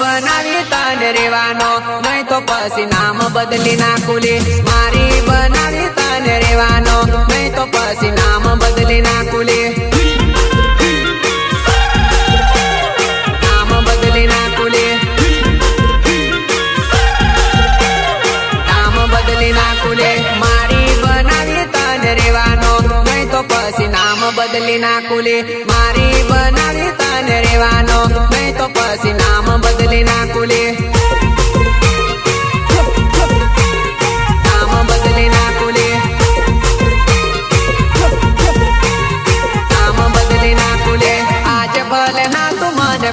બનાવી તને રેવાનો નહીં તો પછી નામ બદલી નાખું લે મારી બનાવી તને રેવાનો નહીં તો પછી નામ બદલી નાખું લે નામ બદલી નાખું લે નામ બદલી નાખું લે મારી બનાવી તને રેવાનો નહીં તો પછી નામ બદલી નાખું લે મારી બનાવી તને રેવાનો નહીં તો પછી નામ બદલી નાખું લે નામ બદલી નાખું લે નામ બદલી નાખું લે આજ ભલે ના તું મને